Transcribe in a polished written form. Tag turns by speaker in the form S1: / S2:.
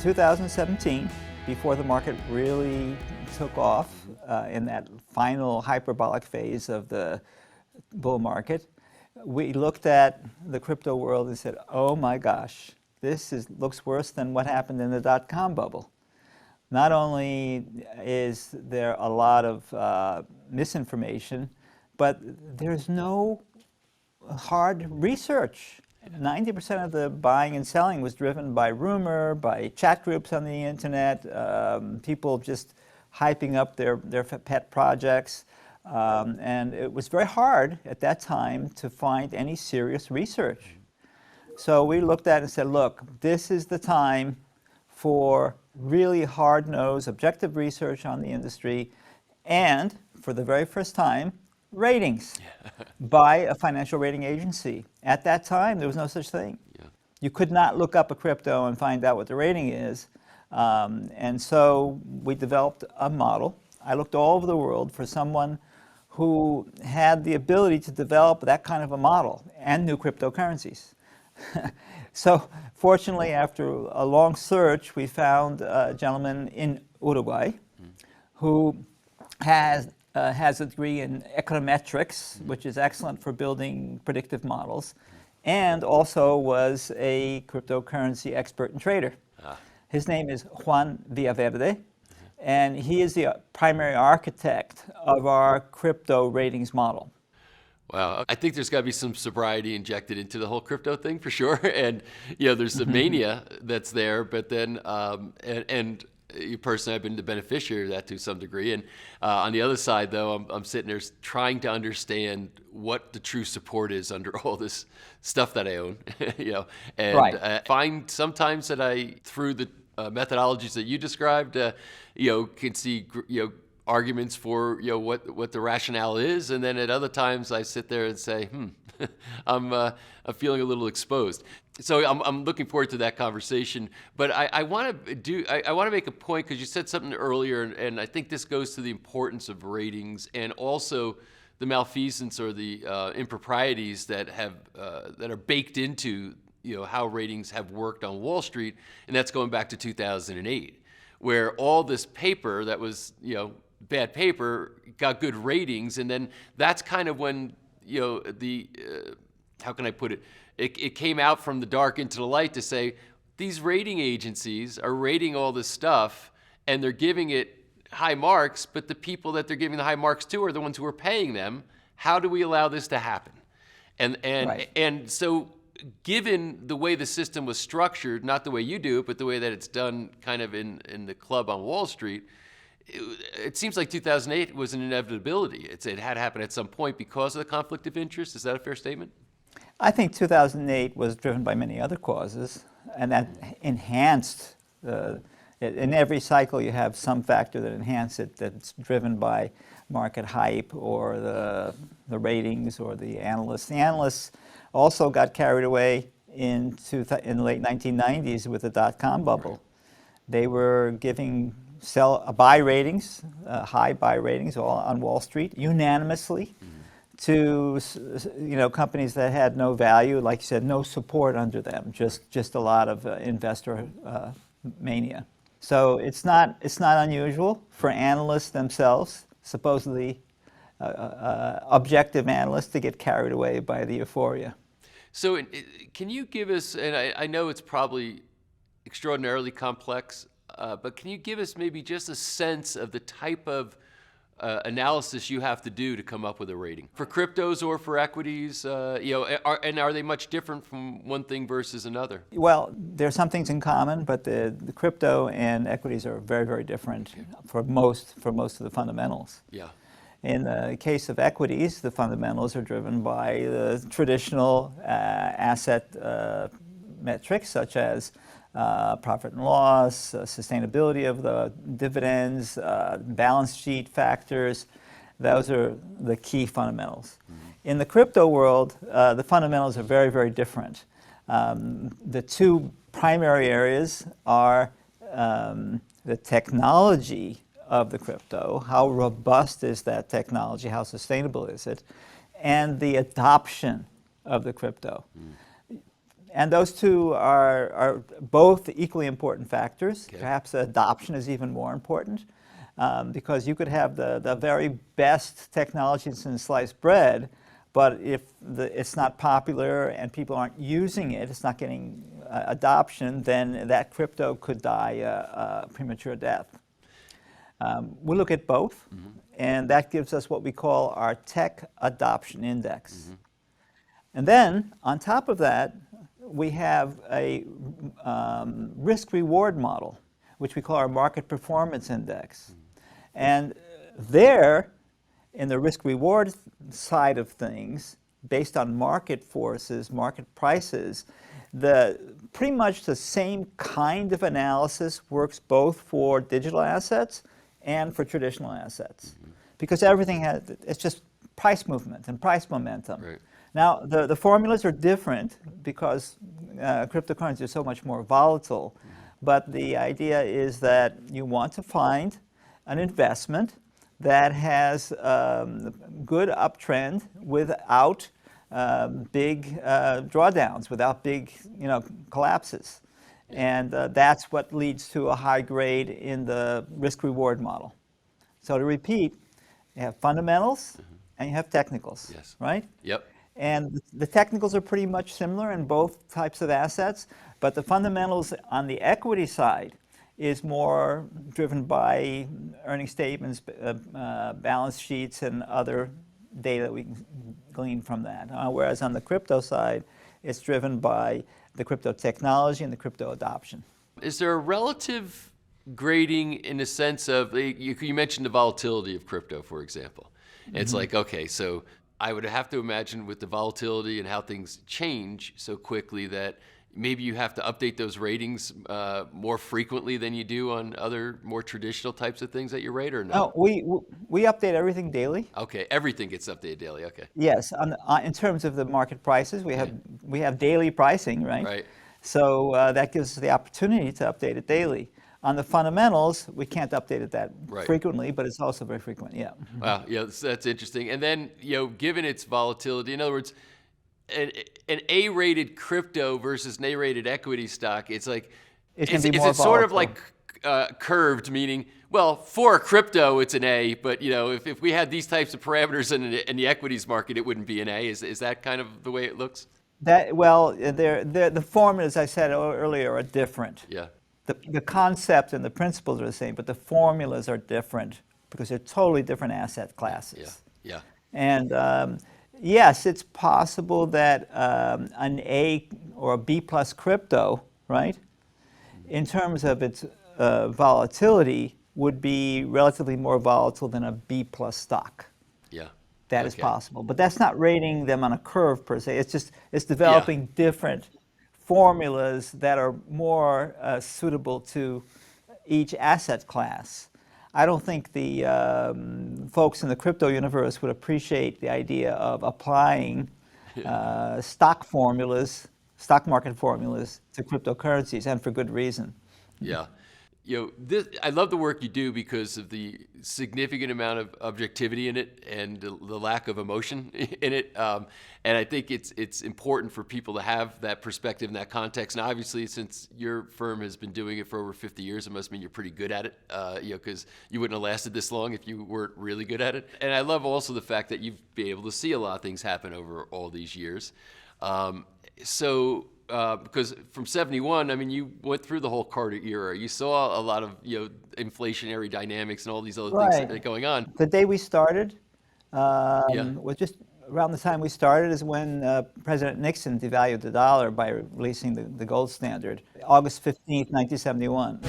S1: 2017, before the market really took off in that final hyperbolic phase of the bull market, we looked at the crypto world and said, oh my gosh, looks worse than what happened in the dot-com bubble. Not only is there a lot of misinformation, but there's no hard research. 90% of the buying and selling was driven by rumor, by chat groups on the internet, people just hyping up their pet projects. And it was very hard at that time to find any serious research. So we looked at it and said, look, this is the time for really hard-nosed, objective research on the industry, and for the very first time, ratings by a financial rating agency. At that time, there was no such thing. Yeah. You could not look up a crypto and find out what the rating is. And so we developed a model. I looked all over the world for someone who had the ability to develop that kind of a model and new cryptocurrencies. So fortunately, after a long search, we found a gentleman in Uruguay who has a degree in econometrics, which is excellent for building predictive models, and also was a cryptocurrency expert and trader. His name is Juan Villaverde, and he is the primary architect of our crypto ratings model.
S2: Wow, I think there's got to be some sobriety injected into the whole crypto thing for sure. And there's the mania that's there, but then and you personally, I've been the beneficiary of that to some degree. And on the other side, though, I'm sitting there trying to understand what the true support is under all this stuff that I own. And
S1: right.
S2: Find sometimes that I, through the methodologies that you described, can see arguments for what the rationale is, and then at other times I sit there and say, I'm feeling a little exposed. So I'm looking forward to that conversation. But I want to make a point, because you said something earlier, and I think this goes to the importance of ratings and also the malfeasance or the improprieties that are baked into how ratings have worked on Wall Street, and that's going back to 2008, where all this paper that was bad paper got good ratings, and then that's kind of when how can I put it? It came out from the dark into the light to say these rating agencies are rating all this stuff and they're giving it high marks, but the people that they're giving the high marks to are the ones who are paying them. How do we allow this to happen? And so given the way the system was structured, not the way you do it, but the way that it's done kind of in the club on Wall Street, it seems like 2008 was an inevitability. It had to happen at some point because of the conflict of interest. Is that a fair statement?
S1: I think 2008 was driven by many other causes, and that enhanced. In every cycle, you have some factor that enhances it, that's driven by market hype or the ratings or the analysts. The analysts also got carried away in the late 1990s with the dot-com bubble. They were giving buy ratings, high buy ratings on Wall Street unanimously to companies that had no value, like you said, no support under them, just a lot of investor mania. So it's not unusual for analysts themselves, supposedly objective analysts, to get carried away by the euphoria.
S2: So can you give us, and I know it's probably extraordinarily complex, but can you give us maybe just a sense of the type of analysis you have to do to come up with a rating for cryptos or for equities? Are they much different from one thing versus another?
S1: Well, there are some things in common, but the crypto and equities are very, very different for most of the fundamentals.
S2: Yeah.
S1: In the case of equities, the fundamentals are driven by the traditional asset metrics, such as profit and loss, sustainability of the dividends, balance sheet factors. Those are the key fundamentals. In the crypto world, the fundamentals are very, very different. The two primary areas are the technology of the crypto, how robust is that technology, how sustainable is it, and the adoption of the crypto. And those two are both equally important factors.
S2: Okay.
S1: Perhaps adoption is even more important, because you could have the very best technologies in sliced bread, but if it's not popular and people aren't using it, it's not getting adoption, then that crypto could die a premature death. We look at both, and that gives us what we call our tech adoption index. And then, on top of that, we have a risk-reward model, which we call our market performance index. And there, in the risk-reward side of things, based on market forces, market prices, pretty much the same kind of analysis works both for digital assets and for traditional assets. Because everything it's just price movement and price momentum.
S2: Right.
S1: Now, the formulas are different because cryptocurrency is so much more volatile. But the idea is that you want to find an investment that has good uptrend without big drawdowns, without big collapses. And that's what leads to a high grade in the risk-reward model. So to repeat, you have fundamentals and you have technicals,
S2: Yes.
S1: right?
S2: Yep.
S1: And the technicals are pretty much similar in both types of assets, but the fundamentals on the equity side is more driven by earning statements, balance sheets, and other data that we can glean from that. Whereas on the crypto side, it's driven by the crypto technology and the crypto adoption.
S2: Is there a relative grading in the sense of, you mentioned the volatility of crypto, for example. It's like, okay, so I would have to imagine with the volatility and how things change so quickly that maybe you have to update those ratings more frequently than you do on other more traditional types of things that you rate, or no?
S1: No, we update everything daily.
S2: Okay, everything gets updated daily. Okay.
S1: Yes, in terms of the market prices, we have daily pricing, right?
S2: Right.
S1: So that gives us the opportunity to update it daily. On the fundamentals, we can't update it that
S2: Right.
S1: frequently, but it's also very frequent, yeah.
S2: Wow, yeah, that's interesting. And then, given its volatility, in other words, an A-rated crypto versus an A-rated equity stock, it's like,
S1: It can
S2: is,
S1: be
S2: is
S1: more
S2: it sort of
S1: volatile.
S2: like curved, meaning, well, for a crypto, it's an A, but if we had these types of parameters in the equities market, it wouldn't be an A. Is that kind of the way it looks?
S1: The formulas I said earlier are different.
S2: Yeah.
S1: The concept and the principles are the same, but the formulas are different because they're totally different asset classes.
S2: Yeah.
S1: And yes, it's possible that an A or a B plus crypto, right, in terms of its volatility, would be relatively more volatile than a B plus stock.
S2: Yeah.
S1: That is
S2: Okay.
S1: possible. But that's not rating them on a curve per se. It's developing different formulas that are more suitable to each asset class. I don't think the folks in the crypto universe would appreciate the idea of applying stock market formulas to cryptocurrencies, and for good reason.
S2: Yeah. I love the work you do because of the significant amount of objectivity in it and the lack of emotion in it. And I think it's important for people to have that perspective and that context. And obviously, since your firm has been doing it for over 50 years, it must mean you're pretty good at it, because you wouldn't have lasted this long if you weren't really good at it. And I love also the fact that you've been able to see a lot of things happen over all these years. Because from 71, I mean, you went through the whole Carter era. You saw a lot of inflationary dynamics and all these other things that are going on.
S1: The day we started
S2: Yeah.
S1: was just around the time we started is when President Nixon devalued the dollar by releasing the gold standard, August 15th, 1971.